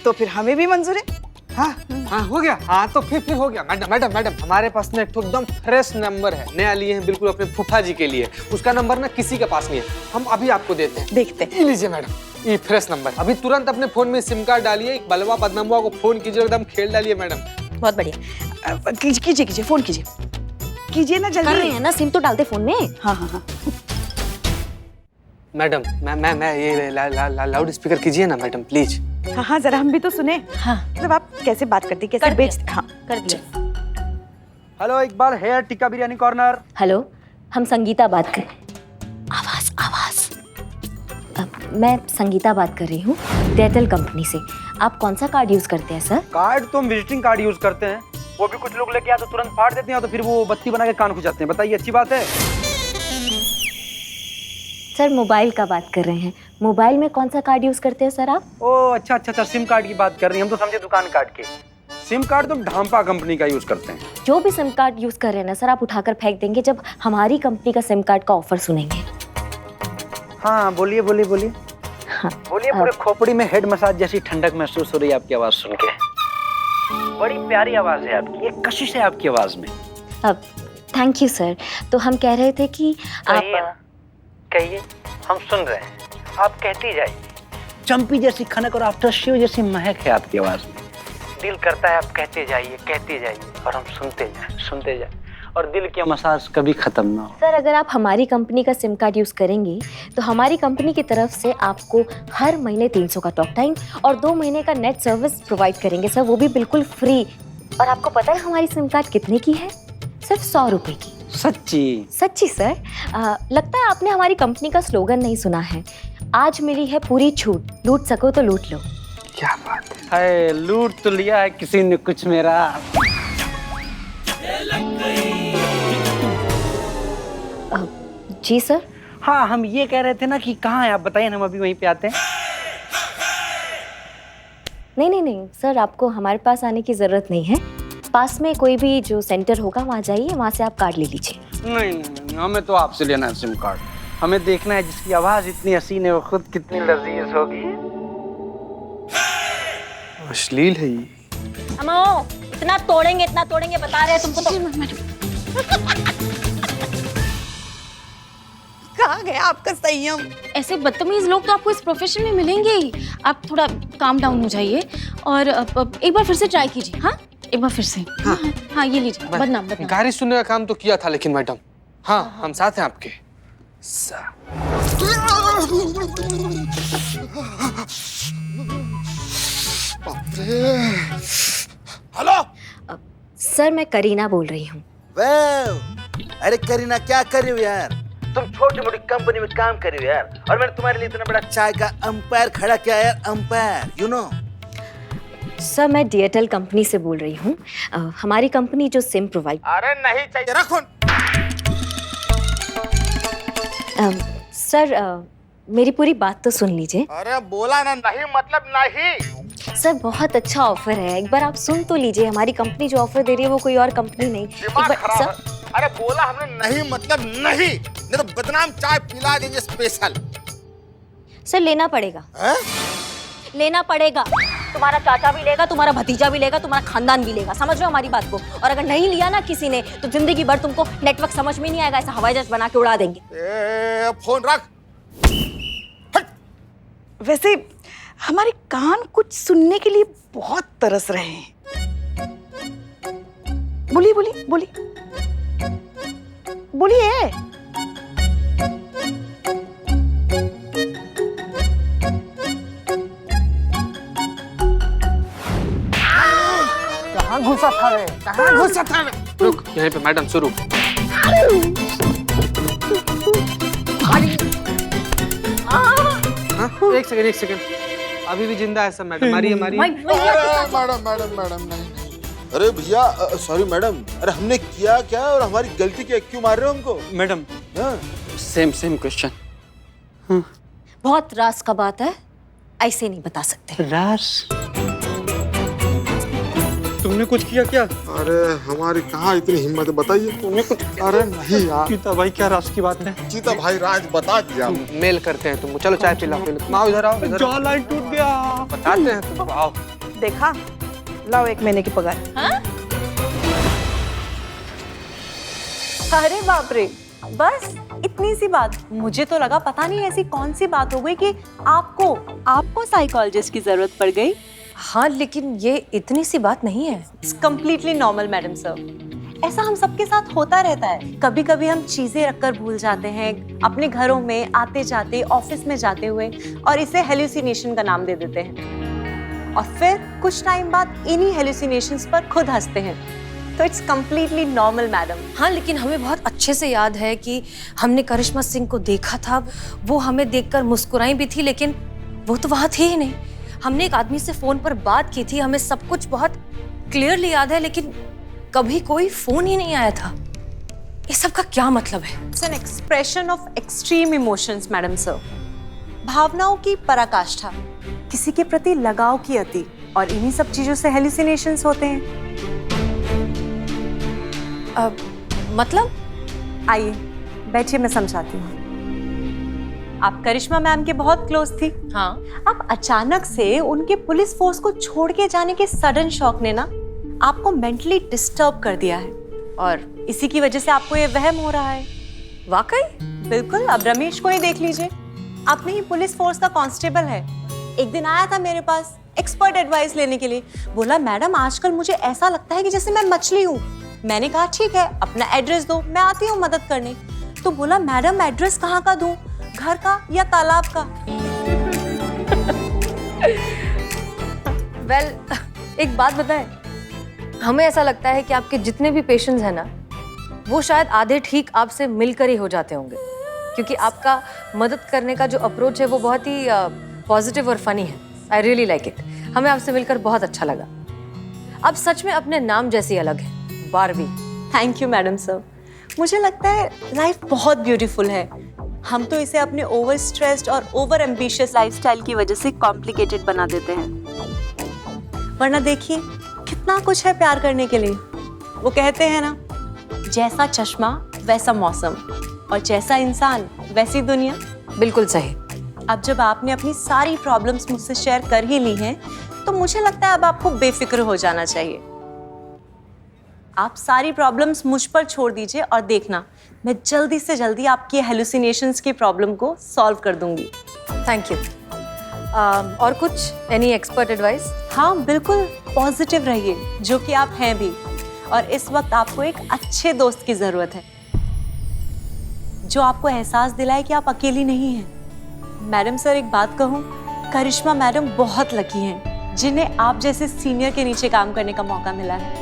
तो फिर हमें भी मंजूर है। हाँ हो गया। हाँ तो फिर हो गया। मैडम हमारे पास ना एक एकदम फ्रेश नंबर है, नया लिए हैं बिल्कुल अपने फूफा जी के लिए। उसका नंबर ना किसी के पास नहीं है, हम अभी आपको देते हैं। देखते हैं। ये लीजिए मैडम, ये फ्रेश नंबर। अभी तुरंत अपने फोन में सिम कार्ड डालिए, बलवा बदनामुआ को फोन कीजिए, एकदम खेल डालिए मैडम। बहुत बढ़िया। कीजिए फोन कीजिए ना जल्दी। कर रहे हैं ना, सिम तो डालते फोन में। हाँ। मैडम मैं ये लाउड स्पीकर कीजिए ना मैडम प्लीज। हाँ जरा हम भी तो सुने। हाँ मतलब आप कैसे बात करती, कैसे बेचते। हाँ कर दिया। Hello Iqbal, here tikka biryani corner. Hello, हम संगीता बात कर। आवाज। मैं संगीता बात कर रही हूँ एयरटेल कंपनी से। आप कौन सा कार्ड यूज करते हैं सर? कार्ड तो हम विजिटिंग कार्ड यूज करते हैं, वो भी कुछ लोग लेके आते तुरंत फाड़ देते हैं, तो फिर वो बत्ती बना के कान खुजाते हैं। बताइए, अच्छी बात है? सर मोबाइल का बात कर रहे हैं। मोबाइल में कौन सा कार्ड यूज करते हैं सर आप? ओ अच्छा, सिम कार्ड की बात कर रही हैं। हम तो समझे दुकान कार्ड के। सिम कार्ड तो ढांपा कंपनी का यूज करते हैं। जो भी सिम कार्ड यूज कर रहे हैं ना सर, आप उठाकर फेंक देंगे जब हमारी कंपनी का सिम कार्ड का ऑफर सुनेंगे। हाँ बोलिए। हाँ, बोलिए। पूरे खोपड़ी में हेड मसाज जैसी ठंडक महसूस हो रही है आपकी आवाज सुन के। बड़ी प्यारी आवाज है आपकी, एक कशिश है आपकी आवाज में। अब थैंक यू सर। तो हम कह रहे थे कि आप कहिए, हम सुन रहे हैं, आप कहती जाइए। चंपी जैसी खनक और आफ्टर शेव जैसी महक है आपकी आवाज में। दिल करता है आप कहते जाइए और हम सुनते जाए और दिल की मसाज कभी खत्म ना हो। सर अगर आप हमारी कंपनी का सिम कार्ड यूज करेंगे तो हमारी कंपनी की तरफ से आपको हर महीने 300 का टॉक टाइम और 2 महीने का नेट सर्विस प्रोवाइड करेंगे सर, वो भी बिल्कुल फ्री। और आपको पता है हमारी सिम कार्ड कितने की है? सिर्फ 100 रुपए की। सच्ची सर। लगता है आपने हमारी कंपनी का स्लोगन नहीं सुना है, आज मिली है पूरी छूट, लूट सको तो लूट लो। क्या बात है, लूट तो लिया है किसी ने कुछ मेरा। जी सर। हाँ हम ये कह रहे थे ना कि कहाँ है आप, बताइए ना, हम अभी वहीं पे आते हैं। नहीं सर, आपको हमारे पास आने की जरूरत नहीं है। पास में कोई भी जो सेंटर होगा वहाँ जाइए, वहाँ से आप कार्ड ले लीजिए। नहीं, हमें तो आपसे लेना है सिम कार्ड। हमें देखना है जिसकी आवाज इतनी हसीन है वो खुद कितनी लजीज होगी। अश्लील है ये। अम्मो, इतना तोड़ेंगे बता रहे हैं तुमको तो। कहाँ गया आपका संयम? ऐसे बदतमीज लोग तो आपको इस प्रोफेशन में मिलेंगे ही। आप थोड़ा काम डाउन हो जाइए और एक बार फिर से ट्राई कीजिए। हाँ एक बार फिर से। हाँ ये लीजिए। बदनाम गाली सुनने का काम तो किया था लेकिन मैडम, हाँ हम साथ हैं आपके। हेलो सर, मैं करीना बोल रही हूँ। अरे करीना, क्या कर रही हो यार? तुम छोटी मोटी कंपनी में काम कर रही हो यार, और मैंने तुम्हारे लिए इतना बड़ा चाय का अंपायर खड़ा किया यार, अंपायर, यू नो। सर मैं एयरटेल कंपनी से बोल रही हूँ। हमारी कंपनी जो सिम प्रोवाइड। अरे नहीं चाहिए, रखो। सर मेरी पूरी बात तो सुन लीजिए। अरे बोला ना, नहीं मतलब नहीं। सर बहुत अच्छा ऑफर है, एक बार आप सुन तो लीजिए। हमारी कंपनी जो ऑफर दे रही है वो कोई और कंपनी नहीं। सर अरे बोला हमने नहीं मतलब नहीं तो बदनाम चाय पिला देंगे स्पेशल। सर लेना पड़ेगा। है? लेना पड़ेगा। तुम्हारा चाचा भी लेगा, तुम्हारा भतीजा भी लेगा, तुम्हारा खानदान भी लेगा। समझ रहे हो हमारी बात को? और अगर नहीं लिया ना किसी ने तो जिंदगी भर तुमको नेटवर्क समझ में नहीं आएगा, ऐसा हवाई जहाज बना के उड़ा देंगे। फोन रख। वैसे हमारे कान कुछ सुनने के लिए बहुत तरस रहे हैं। बोलिए बोलिए बोलिए बोलिए। कहाँ घुसा था रे? कहाँ घुसा था रे? रुक यहीं पे मैडम, शुरू। हाँ, एक सेकंड। अभी भी जिंदा है सब मैडम। मारिए मारिए। मैडम नहीं। अरे भैया सॉरी मैडम, अरे हमने किया क्या और हमारी गलती क्या, क्यों मार रहे हो हमको? Madam same question. बहुत राज का बात है, ऐसे नहीं बता सकते। राज? तुमने कुछ किया क्या? अरे हमारी कहाँ इतनी हिम्मत है, बताइए। तुमने कुछ? अरे नहीं यार। चीता भाई क्या राज की बात है? चीता भाई राज बता दिया। मेल करते हैं तुमको। चलो चाय पिलाओ। माँ इधर आओ। जॉ लाइन टूट गया। बताते हैं तुमको, आओ। देखा, लाओ 1 महीने की पगार। अरे बाप रे, बस इतनी सी बात? मुझे तो लगा पता नहीं ऐसी कौन सी बात हो गई कि आपको साइकोलॉजिस्ट की जरूरत पड़ गई। हाँ, लेकिन ये इतनी सी बात नहीं है। It's completely normal madam sir. ऐसा हम सबके साथ होता रहता है। कभी कभी हम चीजें रखकर भूल जाते हैं अपने घरों में आते जाते, ऑफिस में जाते हुए, और इसे हेल्यूसिनेशन का नाम दे देते हैं। और फिर कुछ टाइम बाद इन्हीं हेल्यूसिनेशंस पर खुद हंसते हैं। तो इट्स कम्प्लीटली नॉर्मल मैडम। हाँ, लेकिन हमें बहुत अच्छे से याद है कि हमने करिश्मा सिंह को देखा था। वो हमें देखकर मुस्कुराई भी थी, लेकिन वो तो वहां थी ही नहीं। हमने एक आदमी से फोन पर बात की थी, हमें सब कुछ बहुत क्लियरली याद है, लेकिन कभी कोई फोन ही नहीं आया था। इस सब का क्या मतलब है? It's an expression of extreme emotions madam sir. भावनाओं की पराकाष्ठा, किसी के प्रति लगाव की अति, और इन्हीं सब चीजों से हेल्यूसिनेशंस होते हैं। मतलब? आइए बैठिए, मैं समझाती हूँ। आप करिश्मा मैम के बहुत क्लोज थी। हाँ। अब अचानक से उनके पुलिस फोर्स को छोड़ के जाने के सडन शॉक ने ना आपको मेंटली डिस्टर्ब कर दिया है, और इसी की वजह से आपको ये वहम हो रहा है। वाकई? बिल्कुल। अब रमेश को ही देख लीजिए, अपने ही पुलिस फोर्स का कांस्टेबल है। एक दिन आया था मेरे पास एक्सपर्ट एडवाइस लेने के लिए। बोला मैडम आजकल मुझे ऐसा लगता है कि जैसे मैं मछली हूँ। मैंने कहा ठीक है, अपना एड्रेस दो, मैं आती हूँ मदद करने। तो बोला मैडम एड्रेस कहाँ का दूं, घर का या तालाब का? वेल, एक बात बताएं, हमें ऐसा लगता है कि आपके जितने भी पेशेंट्स हैं ना, वो शायद आधे ठीक आपसे मिलकर ही हो जाते होंगे, क्योंकि आपका मदद करने का जो अप्रोच है वो बहुत ही पॉजिटिव और फनी है। I really like it. हमें आपसे मिलकर बहुत अच्छा लगा। आप सच में अपने नाम जैसी अलग है, Barbie. Thank you madam sir. मुझे लगता है लाइफ बहुत ब्यूटीफुल है। हम तो इसे अपने ओवर स्ट्रेस्ड और ओवर एम्बिशियस लाइफस्टाइल की वजह से कॉम्प्लिकेटेड बना देते हैं। वरना देखिए कितना कुछ है प्यार करने के लिए। वो कहते हैं ना, जैसा चश्मा वैसा मौसम, और जैसा इंसान वैसी दुनिया। बिल्कुल सही। अब जब आपने अपनी सारी प्रॉब्लम्स मुझसे शेयर कर ही ली हैं, तो मुझे लगता है अब आपको बेफिक्र हो जाना चाहिए। आप सारी प्रॉब्लम्स मुझ पर छोड़ दीजिए और देखना, मैं जल्दी से जल्दी आपकी हेलुसिनेशंस की प्रॉब्लम को सॉल्व कर दूंगी। Thank you. और कुछ? Any expert advice? हाँ बिल्कुल, पॉजिटिव रहिए, जो कि आप हैं भी। और इस वक्त आपको एक अच्छे दोस्त की जरूरत है, जो आपको एहसास दिलाए कि आप अकेली नहीं हैं। मैडम सर एक बात कहूँ, करिश्मा मैडम बहुत लकी हैं, जिन्हें आप जैसे सीनियर के नीचे काम करने का मौका मिला है,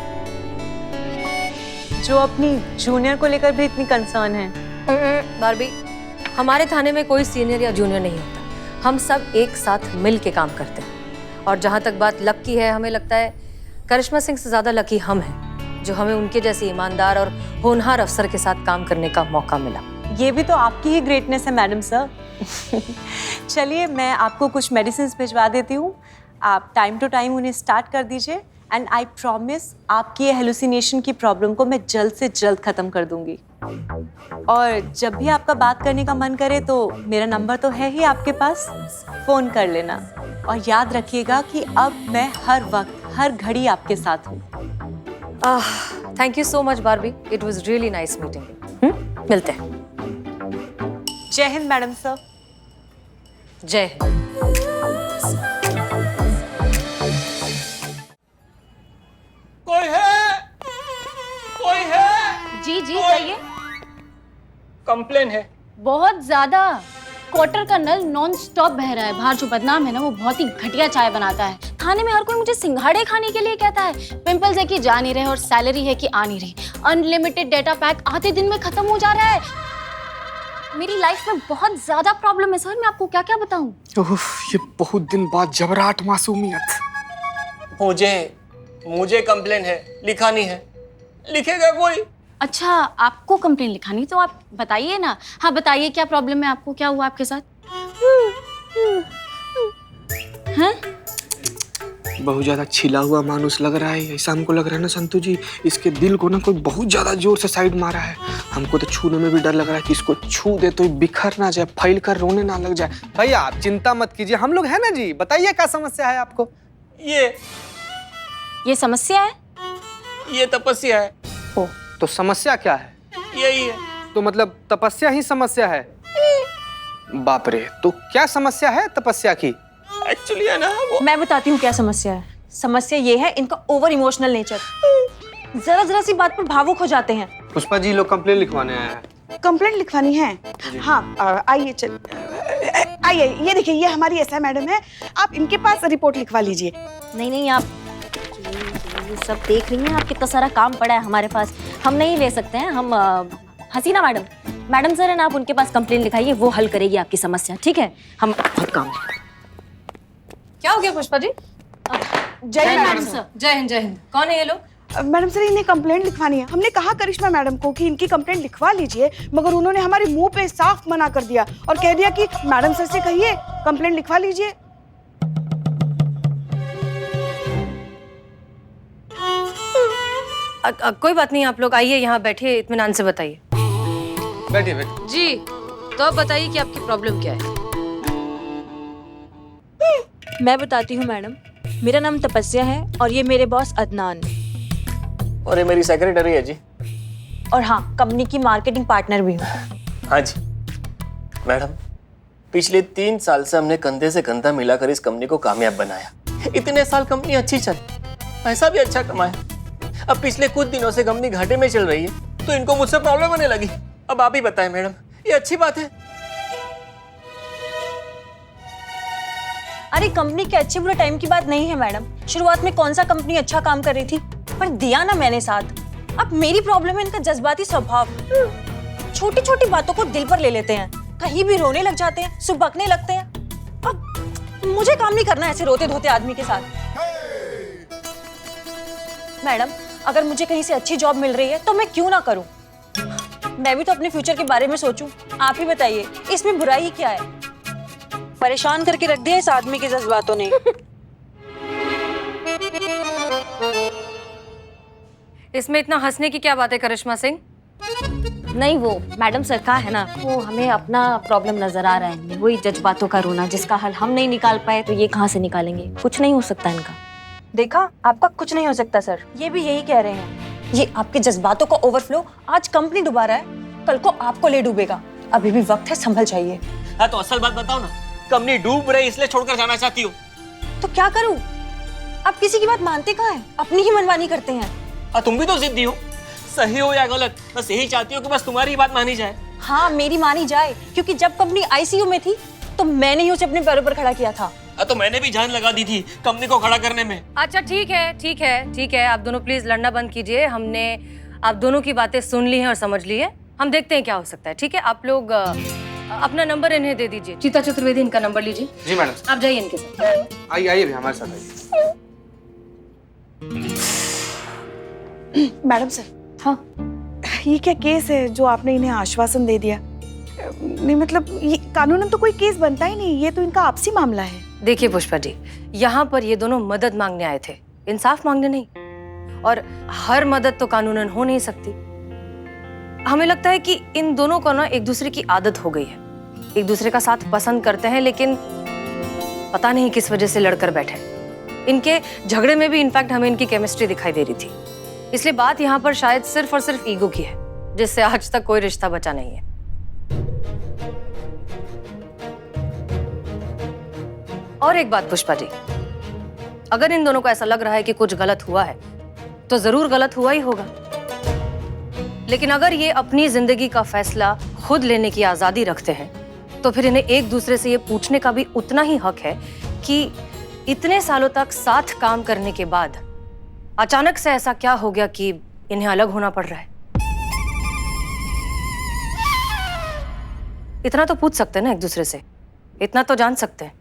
जो अपनी जूनियर को लेकर भी इतनी कंसर्न है। बारबी, हमारे थाने में कोई सीनियर या जूनियर नहीं होता। हम सब एक साथ मिल के काम करते हैं। और जहाँ तक बात लक की है, हमें लगता है करिश्मा सिंह से ज़्यादा लकी हम हैं, जो हमें उनके जैसे ईमानदार और होनहार अफसर के साथ काम करने का मौका मिला। ये भी तो आपकी ही ग्रेटनेस है मैडम सर। चलिए मैं आपको कुछ मेडिसिन भिजवा देती हूँ, आप टाइम टू टाइम उन्हें स्टार्ट कर दीजिए। एंड आई प्रॉमिस आपकी ये हेलुसिनेशन की प्रॉब्लम को मैं जल्द से जल्द ख़त्म कर दूंगी। और जब भी आपका बात करने का मन करे तो मेरा नंबर तो है ही आपके पास, फ़ोन कर लेना। और याद रखिएगा कि अब मैं हर वक्त हर घड़ी आपके साथ हूँ। Thank you so much Barbie, it was really nice meeting. मिलते हैं। जय हिंद मैडम सर। जय हिंद। कोई है? कोई है? जी जी कहिए। कंप्लेन है। बहुत ज्यादा। क्वार्टर का नल नॉन स्टॉप बह रहा है। बाहर जो बदनाम है ना, वो बहुत ही घटिया चाय बनाता है। खाने में हर कोई मुझे सिंघाड़े खाने के लिए कहता है। पिंपल्स है कि जा नहीं रहे और सैलरी है कि आ नहीं रही। अनलिमिटेड डेटा पैक आधे दिन में खत्म हो जा रहा है। मेरी लाइफ में बहुत ज्यादा प्रॉब्लम है सर, मैं आपको क्या क्या बताऊं। ये बहुत दिन बाद जबराट मासूमियत। मुझे कंप्लेन है, लिखानी है। लिखेगा कोई? अच्छा, आपको कंप्लेन लिखानी, तो आप बताइए ना। हाँ बताइए, क्या प्रॉब्लम है आपको, क्या हुआ आपके साथ? हैं? बहुत ज्यादा छिला हुआ मानुस लग रहा है। ऐसा हमको लग रहा है ना संतू जी, इसके दिल को ना कोई बहुत ज्यादा जोर से साइड मारा है। हमको तो छूने में भी डर लग रहा है कि इसको छू दे तो बिखर ना जाए, फैल कर रोने ना लग जाए। भैया आप चिंता मत कीजिए, हम लोग हैं ना जी। बताइए क्या समस्या है आपको? ये समस्या है? ये तपस्या है। ओ, तो समस्या क्या है? यही है। तो मतलब तपस्या ही समस्या है? बाप रे, तो क्या समस्या है तपस्या की? एक्चुअली है ना वो। मैं बताती हूँ क्या समस्या है। समस्या ये है इनका ओवर इमोशनल नेचर। जरा जरा सी बात पर भावुक हो जाते हैं। पुष्पा जी, लोग कंप्लेन लिखवाने आए हैं। कंप्लेंट लिखवानी है? हाँ आइए, चल आइए। ये देखिए, ये हमारी एसआई मैडम है, आप इनके पास रिपोर्ट लिखवा लीजिए। नहीं, आप ये सब देख रही हैं, आप कितना सारा काम पड़ा है हमारे पास, हम नहीं ले सकते हैं। हम हसीना मैडम सर है ना, आप उनके पास कंप्लेन लिखाइए, वो हल करेगी आपकी समस्या, ठीक है? हम बहुत काम है। क्या हो गया पुष्पा जी? जय हिंद मैडम सर। जय हिंद, जय हिंद। कौन है ये लोग? मैडम सर, इन्हें कंप्लेंट लिखवानी है। हमने कहा करिश्मा मैडम को कि इनकी कंप्लेंट लिखवा लीजिए, मगर उन्होंने हमारे मुंह पे साफ मना कर दिया और कह दिया कि मैडम सर से कहिए कंप्लेंट लिखवा लीजिए। कोई बात नहीं, आप लोग आइए, यहाँ बैठिए, इत्मीनान से बताइए। बैठिए जी, तो अब बताइए कि आपकी प्रॉब्लम क्या है? मैं बताती हूँ मैडम। मेरा नाम तपस्या है और ये मेरे बॉस अदनान, और ये मेरी सेक्रेटरी है जी। और हाँ, कंपनी की मार्केटिंग पार्टनर भी हूँ। हाँ जी मैडम, पिछले 3 साल से हमने कंधे से कंधा मिलाकर इस कंपनी को कामयाब बनाया। इतने साल कंपनी अच्छी चली, पैसा भी अच्छा कमाया। अब पिछले कुछ दिनों से कंपनी घाटे में चल रही है, तो इनको मुझसे प्रॉब्लम होने लगी। अब आप ही बताएं मैडम, ये अच्छी बात है? अरे कंपनी के अच्छे बुरे टाइम की बात नहीं है मैडम। शुरुआत में कौन सा कंपनी अच्छा काम कर रही थी, पर दिया ना मैंने साथ। अब मेरी प्रॉब्लम है इनका जज्बाती स्वभाव। छोटी छोटी बातों को दिल पर ले लेते हैं, कहीं भी रोने लग जाते हैं, सुबकने लगते हैं। अब मुझे काम नहीं करना ऐसे रोते धोते आदमी के साथ। मैडम, अगर मुझे कहीं से अच्छी जॉब मिल रही है तो मैं क्यों ना करूं? मैं भी तो अपने फ्यूचर के बारे में सोचूं। आप ही बताइए, इसमें बुराई क्या है? परेशान करके रख दिया इस आदमी के जज्बातों ने। इसमें इतना हंसने की क्या बात है करिश्मा सिंह? नहीं, वो मैडम सर का है ना, वो हमें अपना प्रॉब्लम नजर आ रहा है, वही जज्बातों का रोना, जिसका हल हम नहीं निकाल पाए तो ये कहाँ से निकालेंगे? कुछ नहीं हो सकता इनका। देखा, आपका कुछ नहीं हो सकता सर, ये भी यही कह रहे हैं। ये आपके जज्बातों का ओवरफ्लो आज कंपनी डुबा रहा है, कल को आपको ले डूबेगा। अभी भी वक्त है, संभल जाइए। हाँ तो असल बात बताओ ना, कंपनी डूब रही इसलिए छोड़कर जाना चाहती हो? तो क्या करूं? आप किसी की बात मानते कहाँ हैं? अपनी ही मनमानी करते हैं। हाँ तुम भी तो जिद्दी हो, सही हो या गलत, बस यही चाहती हो कि बस तुम्हारी बात मानी जाए। हाँ, मेरी मानी जाए, क्योंकि जब कंपनी आईसीयू में थी तो मैंने ही उसे अपने पैरों पर खड़ा किया था। तो मैंने भी जान लगा दी थी कंपनी को खड़ा करने में। अच्छा ठीक है, आप दोनों प्लीज लड़ना बंद कीजिए। हमने आप दोनों की बातें सुन ली हैं और समझ ली है। हम देखते हैं क्या हो सकता है, ठीक है? आप लोग अपना नंबर इन्हें दे दीजिए। चीता चतुर्वेदी, इनका नंबर लीजिए। जी मैडम। आप जाइए इनके साथ। आइए भी हमारे साथ आइए। मैडम सर, हाँ, ये क्या केस है जो आपने इन्हें आश्वासन दे दिया? नहीं मतलब ये कानूनन तो कोई केस बनता ही नहीं, ये तो इनका आपसी मामला है। देखिए पुष्पा जी, यहाँ पर ये दोनों मदद मांगने आए थे, इंसाफ मांगने नहीं। और हर मदद तो कानूनन हो नहीं सकती। हमें लगता है कि इन दोनों को ना एक दूसरे की आदत हो गई है, एक दूसरे का साथ पसंद करते हैं, लेकिन पता नहीं किस वजह से लड़कर बैठे। इनके झगड़े में भी इनफैक्ट हमें इनकी केमिस्ट्री दिखाई दे रही थी। इसलिए बात यहाँ पर शायद सिर्फ और सिर्फ ईगो की है, जिससे आज तक कोई रिश्ता बचा नहीं है। और एक बात पुष्पा जी, अगर इन दोनों को ऐसा लग रहा है कि कुछ गलत हुआ है तो जरूर गलत हुआ ही होगा, लेकिन अगर ये अपनी जिंदगी का फैसला खुद लेने की आजादी रखते हैं तो फिर इन्हें एक दूसरे से ये पूछने का भी उतना ही हक है कि इतने सालों तक साथ काम करने के बाद अचानक से ऐसा क्या हो गया कि इन्हें अलग होना पड़ रहा है। इतना तो पूछ सकते हैं ना एक दूसरे से, इतना तो जान सकते हैं।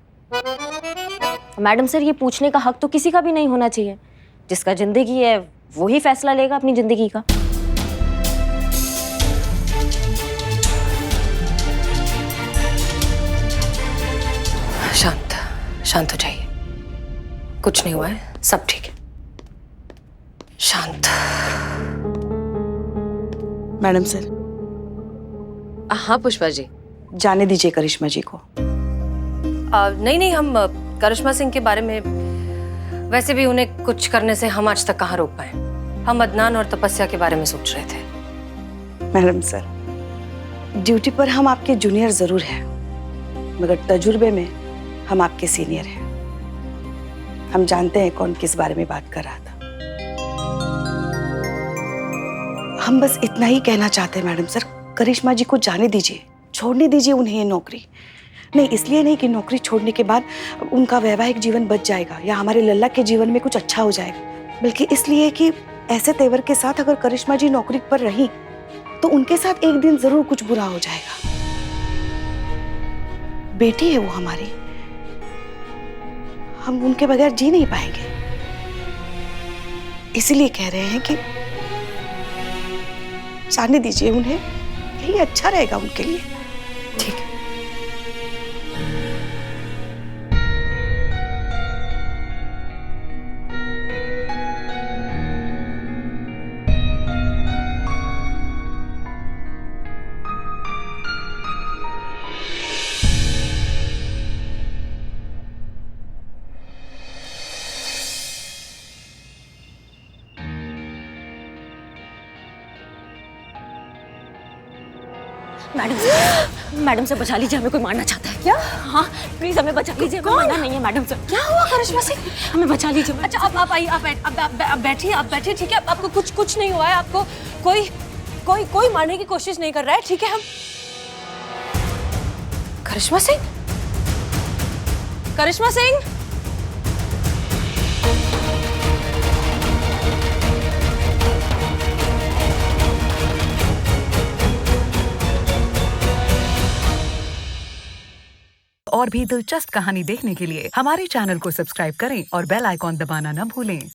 मैडम सर, ये पूछने का हक तो किसी का भी नहीं होना चाहिए। जिसका जिंदगी है वो ही फैसला लेगा अपनी जिंदगी का। शांत शांत हो जाइए, कुछ नहीं हुआ है, सब ठीक है। शांत। मैडम सर, हाँ पुष्पा जी। जाने दीजिए करिश्मा जी को। नहीं, हम करिश्मा सिंह के बारे में, वैसे भी उन्हें कुछ करने से हम आज तक कहाँ रोक पाए। हम अदनान और तपस्या के बारे में सोच रहे थे। मैडम सर, ड्यूटी पर हम आपके जूनियर जरूर हैं, मगर तजुर्बे में हम आपके सीनियर हैं। हम जानते हैं कौन किस बारे में बात कर रहा था। हम बस इतना ही कहना चाहते हैं मैडम सर, करिश्मा जी को जाने दीजिए, छोड़ने दीजिए उन्हें ये नौकरी। नहीं, इसलिए नहीं कि नौकरी छोड़ने के बाद उनका वैवाहिक जीवन बच जाएगा या हमारे लल्ला के जीवन में कुछ अच्छा हो जाएगा, बल्कि इसलिए कि ऐसे तेवर के साथ अगर करिश्मा जी नौकरी पर रही तो उनके साथ एक दिन जरूर कुछ बुरा हो जाएगा। बेटी है वो हमारी, हम उनके बगैर जी नहीं पाएंगे। इसीलिए कह रहे हैं कि जाने दीजिए उन्हें, यही अच्छा रहेगा उनके लिए। ठीक है। मैडम से बचा लीजिए, हमें कोई मारना चाहता है। क्या? हाँ प्लीज हमें बचा लीजिए, हमें मारना नहीं है मैडम से। क्या हुआ करिश्मा सिंह? हमें बचा लीजिए। अच्छा आप आइए, आप बैठिए, ठीक है। आपको कुछ नहीं हुआ है, आपको कोई मारने की कोशिश नहीं कर रहा है, ठीक है। हम करिश्मा सिंह और भी दिलचस्प कहानी देखने के लिए हमारे चैनल को सब्सक्राइब करें और बेल आइकॉन दबाना न भूलें।